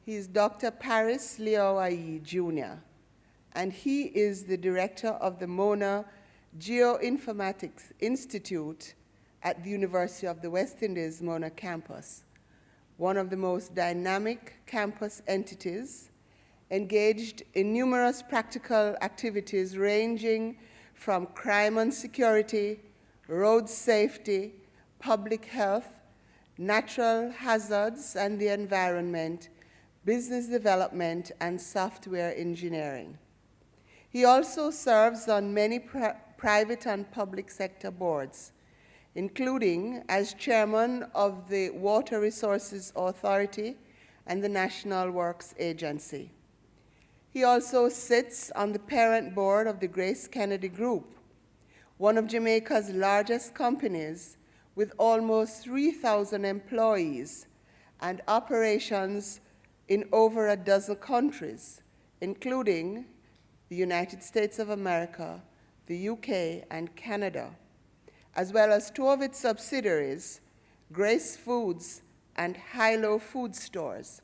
He is Dr. Parris Lyew-Ayee Jr., and he is the director of the Mona GeoInformatics Institute at the University of the West Indies Mona campus, one of the most dynamic campus entities, engaged in numerous practical activities ranging from crime and security, road safety, public health, natural hazards and the environment, business development, and software engineering. He also serves on many private and public sector boards, including as chairman of the Water Resources Authority and the National Works Agency. He also sits on the parent board of the Grace Kennedy Group, one of Jamaica's largest companies with almost 3,000 employees and operations in over a dozen countries, including the United States of America, the UK, and Canada, as well as two of its subsidiaries, Grace Foods and Hilo Food Stores,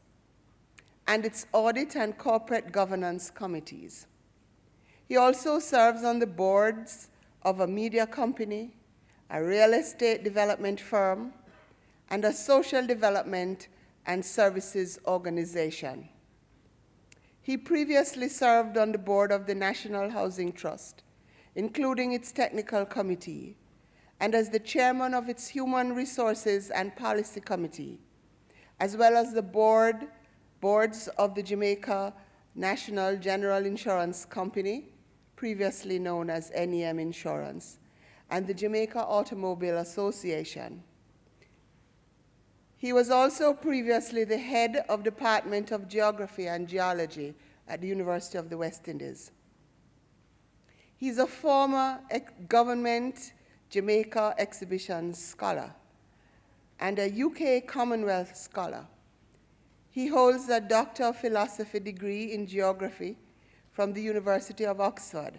and its audit and corporate governance committees. He also serves on the boards of a media company, a real estate development firm, and a social development and services organization. He previously served on the board of the National Housing Trust, including its technical committee, and as the chairman of its Human Resources and Policy Committee, as well as the boards of the Jamaica National General Insurance Company, previously known as NEM Insurance, and the Jamaica Automobile Association. He was also previously the head of Department of Geography and Geology at the University of the West Indies. He's a former government Jamaica exhibition scholar and a UK Commonwealth scholar. He holds a Doctor of Philosophy degree in geography from the University of Oxford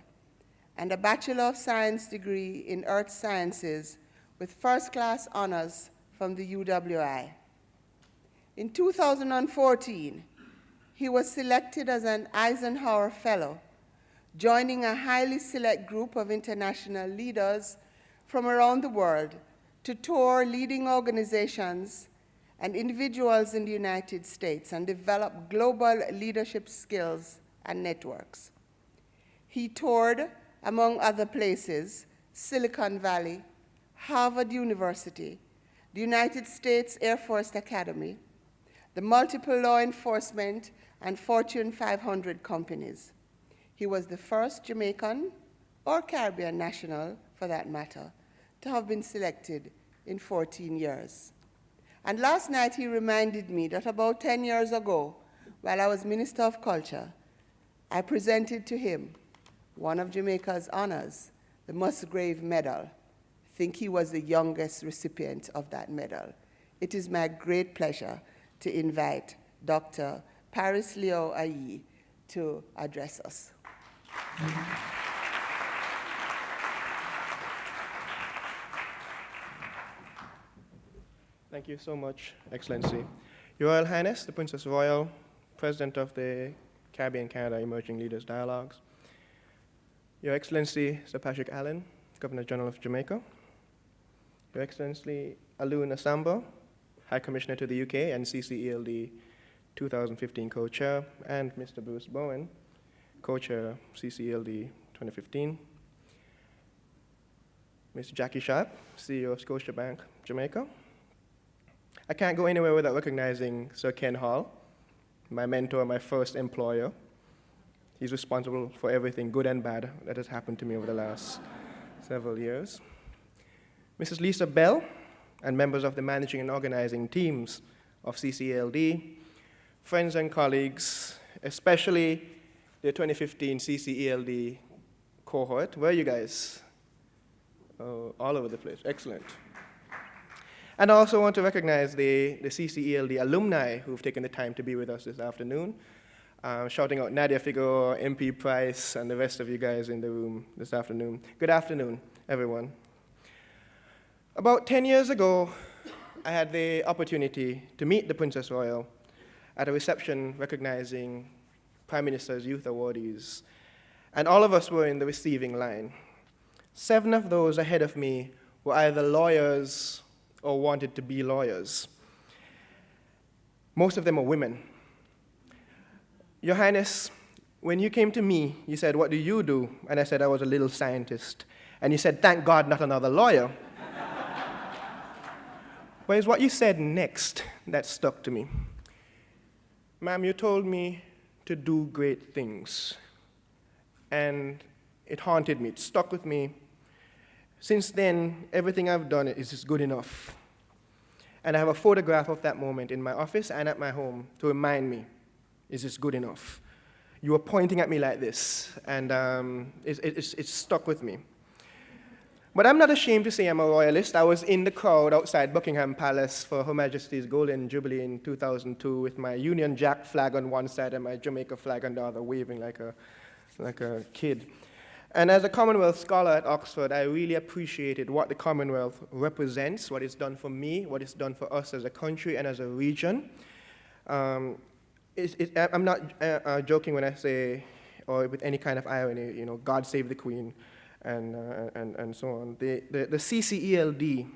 and a Bachelor of Science degree in Earth Sciences with first-class honors from the UWI. In 2014, he was selected as an Eisenhower Fellow, joining a highly select group of international leaders from around the world to tour leading organizations and individuals in the United States and develop global leadership skills and networks. He toured, among other places, Silicon Valley, Harvard University, the United States Air Force Academy, the multiple law enforcement and Fortune 500 companies. He was the first Jamaican or Caribbean national, for that matter, to have been selected in 14 years. And last night he reminded me that about 10 years ago, while I was Minister of Culture, I presented to him one of Jamaica's honors, the Musgrave Medal. I think he was the youngest recipient of that medal. It is my great pleasure to invite Dr. Parris Lyew-Ayee to address us. Thank you so much, Excellency. Your Royal Highness, the Princess Royal, President of the Caribbean Canada Emerging Leaders Dialogues, Your Excellency Sir Patrick Allen, Governor General of Jamaica, Your Excellency Alun Asambo, High Commissioner to the UK and CCELD 2015 Co-Chair, and Mr. Bruce Bowen, Co-Chair CCELD 2015, Ms. Jackie Sharp, CEO of Scotiabank Jamaica. I can't go anywhere without recognizing Sir Ken Hall, my mentor, my first employer. He's responsible for everything good and bad that has happened to me over the last several years. Mrs. Lisa Bell, and members of the managing and organizing teams of CCELD, friends and colleagues, especially the 2015 CCELD cohort. Where are you guys? Oh, all over the place. Excellent. And I also want to recognize the CCELD alumni who've taken the time to be with us this afternoon. Shouting out Nadia Figueroa, MP Price, and the rest of you guys in the room this afternoon. Good afternoon, everyone. About 10 years ago, I had the opportunity to meet the Princess Royal at a reception recognizing Prime Minister's Youth Awardees, and all of us were in the receiving line. 7 of those ahead of me were either lawyers or wanted to be lawyers. Most of them are women. Your Highness, when you came to me, you said, "What do you do?" And I said, "I was a little scientist." And you said, "Thank God, not another lawyer." But it's what you said next that stuck to me. Ma'am, you told me to do great things. And it haunted me, it stuck with me. Since then, everything I've done is just good enough. And I have a photograph of that moment in my office and at my home to remind me, is this good enough? You were pointing at me like this, and it's stuck with me. But I'm not ashamed to say I'm a royalist. I was in the crowd outside Buckingham Palace for Her Majesty's Golden Jubilee in 2002 with my Union Jack flag on one side and my Jamaica flag on the other, waving like a kid. And as a Commonwealth scholar at Oxford, I really appreciated what the Commonwealth represents, what it's done for me, what it's done for us as a country and as a region. I'm not joking when I say, or with any kind of irony, you know, God save the Queen, and so on. The CCELD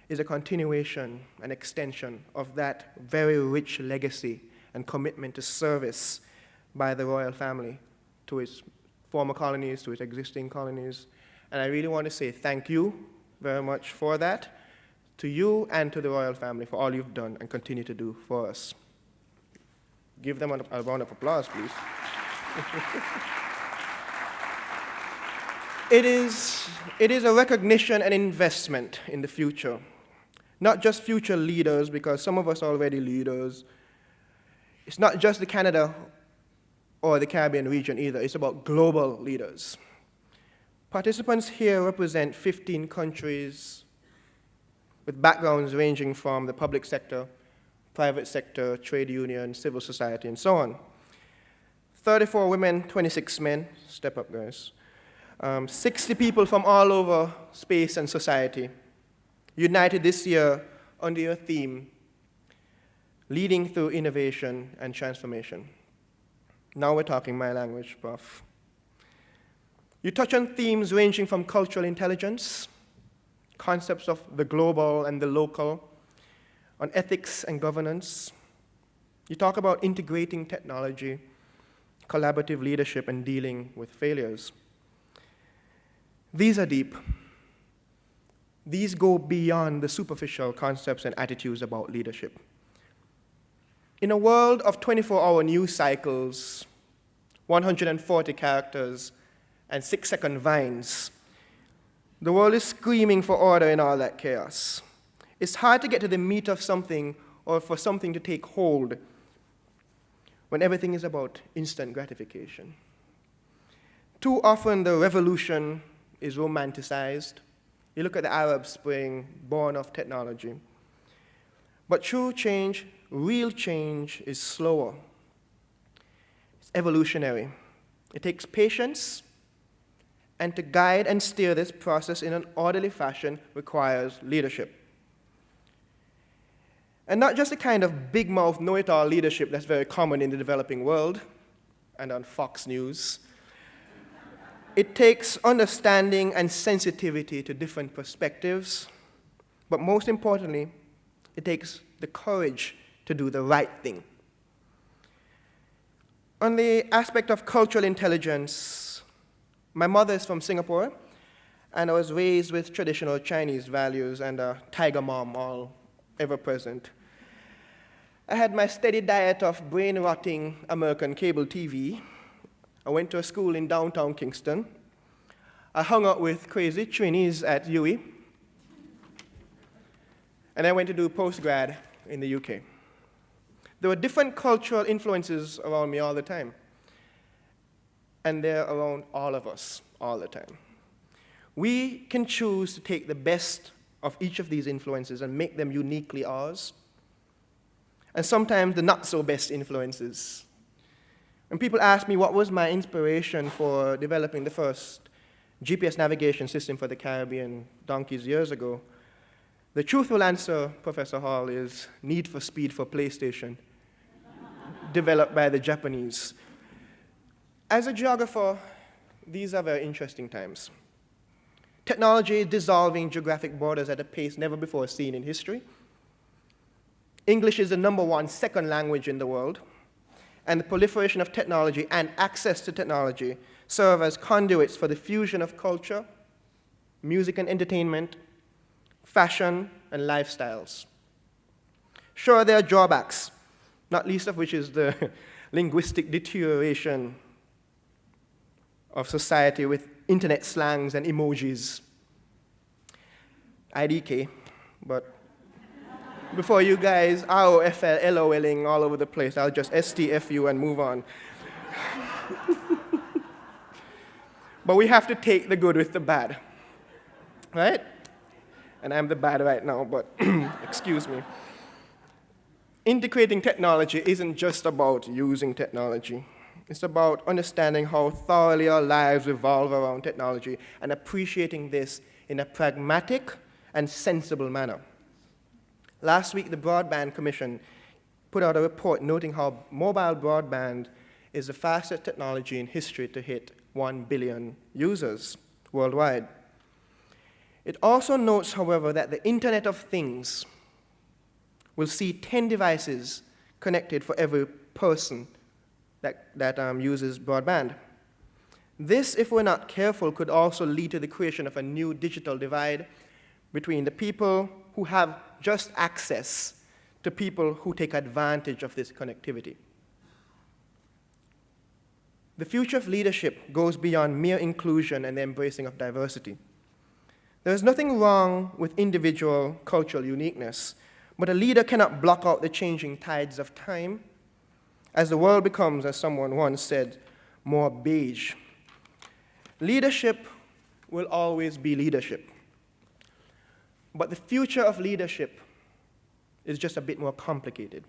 is a continuation, an extension of that very rich legacy and commitment to service by the royal family to its former colonies, to its existing colonies. And I really want to say thank you very much for that, to you and to the royal family for all you've done and continue to do for us. Give them a round of applause, please. It is a recognition and investment in the future. Not just future leaders, because some of us are already leaders. It's not just the Canada or the Caribbean region either. It's about global leaders. Participants here represent 15 countries with backgrounds ranging from the public sector, private sector, trade union, civil society, and so on. 34 women, 26 men. Step up, guys. 60 people from all over space and society, united this year under your theme, Leading Through Innovation and Transformation. Now we're talking my language, Prof. You touch on themes ranging from cultural intelligence, concepts of the global and the local, on ethics and governance. You talk about integrating technology, collaborative leadership, and dealing with failures. These are deep. These go beyond the superficial concepts and attitudes about leadership. In a world of 24-hour news cycles, 140 characters, and 6-second vines, the world is screaming for order in all that chaos. It's hard to get to the meat of something or for something to take hold when everything is about instant gratification. Too often, the revolution is romanticized. You look at the Arab Spring, born of technology. But true change, real change, is slower. It's evolutionary. It takes patience, and to guide and steer this process in an orderly fashion requires leadership. And not just the kind of big-mouth, know-it-all leadership that's very common in the developing world and on Fox News. It takes understanding and sensitivity to different perspectives, but most importantly, it takes the courage to do the right thing. On the aspect of cultural intelligence, my mother is from Singapore, and I was raised with traditional Chinese values and a tiger mom all ever present. I had my steady diet of brain-rotting American cable TV. I went to a school in downtown Kingston. I hung out with crazy trainees at UWI. And I went to do postgrad in the UK. There were different cultural influences around me all the time. And they're around all of us all the time. We can choose to take the best of each of these influences and make them uniquely ours. And sometimes the not-so-best influences. When people ask me what was my inspiration for developing the first GPS navigation system for the Caribbean donkeys years ago, the truthful answer, Professor Hall, is Need for Speed for PlayStation developed by the Japanese. As a geographer, these are very interesting times. Technology is dissolving geographic borders at a pace never before seen in history. English is the #1 second language in the world, and the proliferation of technology and access to technology serve as conduits for the fusion of culture, music and entertainment, fashion, and lifestyles. Sure, there are drawbacks, not least of which is the linguistic deterioration of society with internet slangs and emojis. IDK, but before you guys ROFL, LOLing all over the place, I'll just STFU and move on. But we have to take the good with the bad, right? And I'm the bad right now, but excuse me. Integrating technology isn't just about using technology. It's about understanding how thoroughly our lives revolve around technology and appreciating this in a pragmatic and sensible manner. Last week, the Broadband Commission put out a report noting how mobile broadband is the fastest technology in history to hit 1 billion users worldwide. It also notes, however, that the Internet of Things will see 10 devices connected for every person that uses broadband. This, if we're not careful, could also lead to the creation of a new digital divide between the people who have just access to people who take advantage of this connectivity. The future of leadership goes beyond mere inclusion and the embracing of diversity. There is nothing wrong with individual cultural uniqueness, but a leader cannot block out the changing tides of time as the world becomes, as someone once said, more beige. Leadership will always be leadership. But the future of leadership is just a bit more complicated,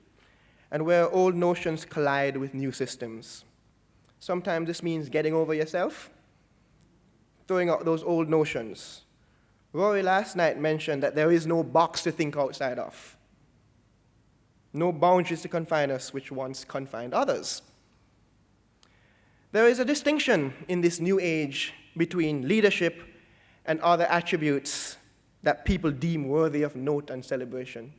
and where old notions collide with new systems. Sometimes this means getting over yourself, throwing out those old notions. Rory last night mentioned that there is no box to think outside of, no boundaries to confine us which once confined others. There is a distinction in this new age between leadership and other attributes that people deem worthy of note and celebration.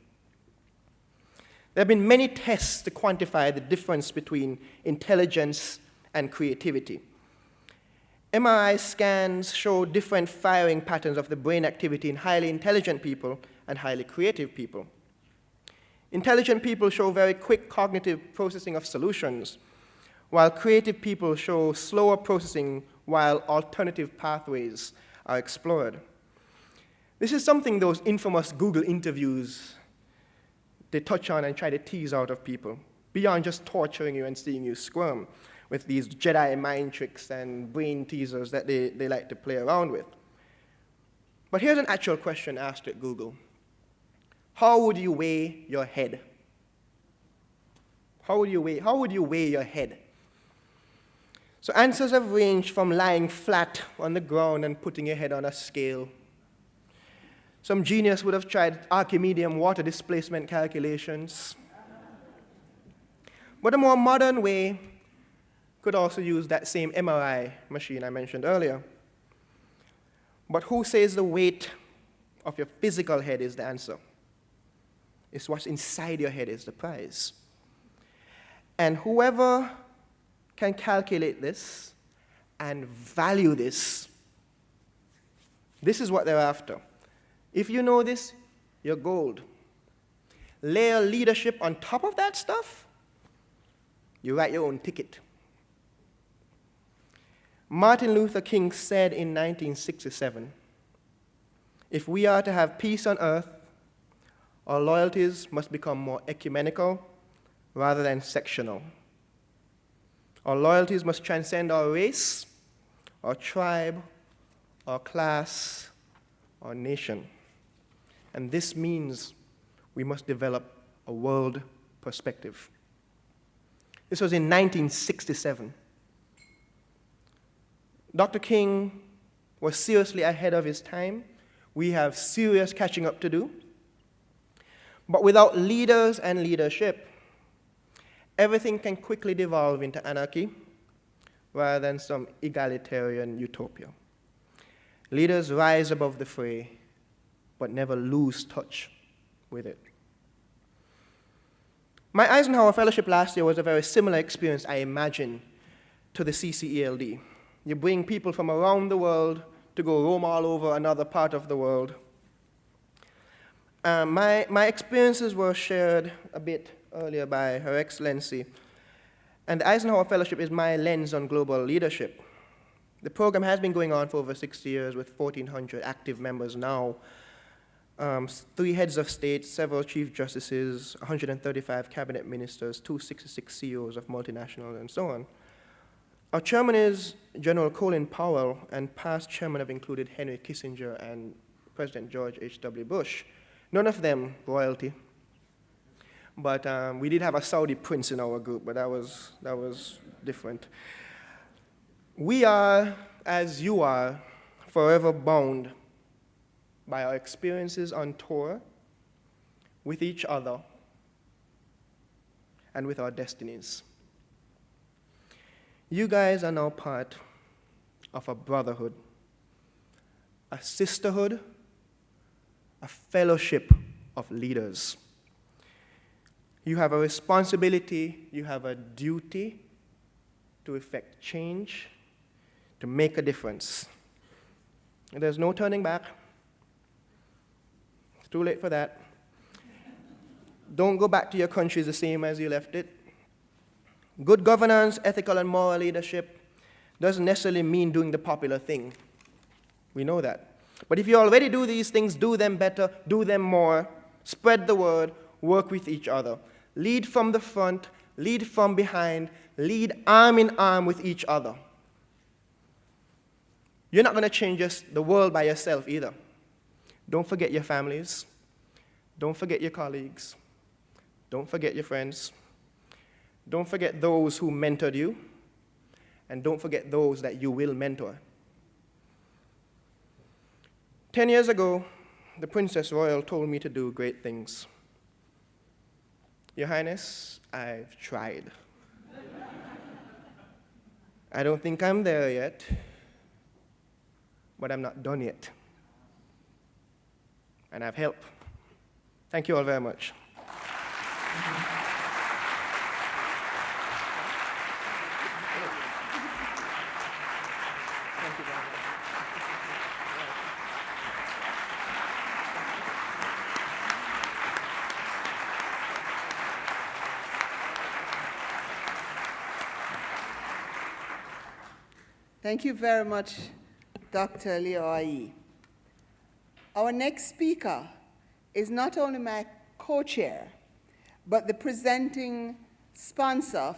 There have been many tests to quantify the difference between intelligence and creativity. MRI scans show different firing patterns of the brain activity in highly intelligent people and highly creative people. Intelligent people show very quick cognitive processing of solutions, while creative people show slower processing while alternative pathways are explored. This is something those infamous Google interviews, they touch on and try to tease out of people, beyond just torturing you and seeing you squirm with these Jedi mind tricks and brain teasers that they like to play around with. But here's an actual question asked at Google. How would you weigh your head? How would you weigh your head? So answers have ranged from lying flat on the ground and putting your head on a scale. Some genius would have tried Archimedean water displacement calculations. But a more modern way could also use that same MRI machine I mentioned earlier. But who says the weight of your physical head is the answer? It's what's inside your head is the prize. And whoever can calculate this and value this, this is what they're after. If you know this, you're gold. Layer leadership on top of that stuff, you write your own ticket. Martin Luther King said in 1967, if we are to have peace on earth, our loyalties must become more ecumenical rather than sectional. Our loyalties must transcend our race, our tribe, our class, our nation. And this means we must develop a world perspective. This was in 1967. Dr. King was seriously ahead of his time. We have serious catching up to do. But without leaders and leadership, everything can quickly devolve into anarchy rather than some egalitarian utopia. Leaders rise above the fray, but never lose touch with it. My Eisenhower Fellowship last year was a very similar experience, I imagine, to the CCELD. You bring people from around the world to go roam all over another part of the world. My experiences were shared a bit earlier by Her Excellency, and the Eisenhower Fellowship is my lens on global leadership. The program has been going on for over 60 years with 1,400 active members now, 3 heads of state, several chief justices, 135 cabinet ministers, 266 CEOs of multinationals, and so on. Our chairman is General Colin Powell, and past chairmen have included Henry Kissinger and President George H.W. Bush. None of them royalty, but we did have a Saudi prince in our group, but that was different. We are, as you are, forever bound by our experiences on tour, with each other, and with our destinies. You guys are now part of a brotherhood, a sisterhood, a fellowship of leaders. You have a responsibility, you have a duty to effect change, to make a difference. And there's no turning back. It's too late for that. Don't go back to your countries the same as you left it. Good governance, ethical and moral leadership doesn't necessarily mean doing the popular thing. We know that. But if you already do these things, do them better, do them more, spread the word, work with each other. Lead from the front, lead from behind, lead arm in arm with each other. You're not going to change the world by yourself either. Don't forget your families. Don't forget your colleagues. Don't forget your friends. Don't forget those who mentored you. And don't forget those that you will mentor. 10 years ago, the Princess Royal told me to do great things. Your Highness, I've tried. I don't think I'm there yet, but I'm not done yet. And I've helped. Thank you all very much. Thank you very much, Dr. Lyew-Ayee. Our next speaker is not only my co-chair, but the presenting sponsor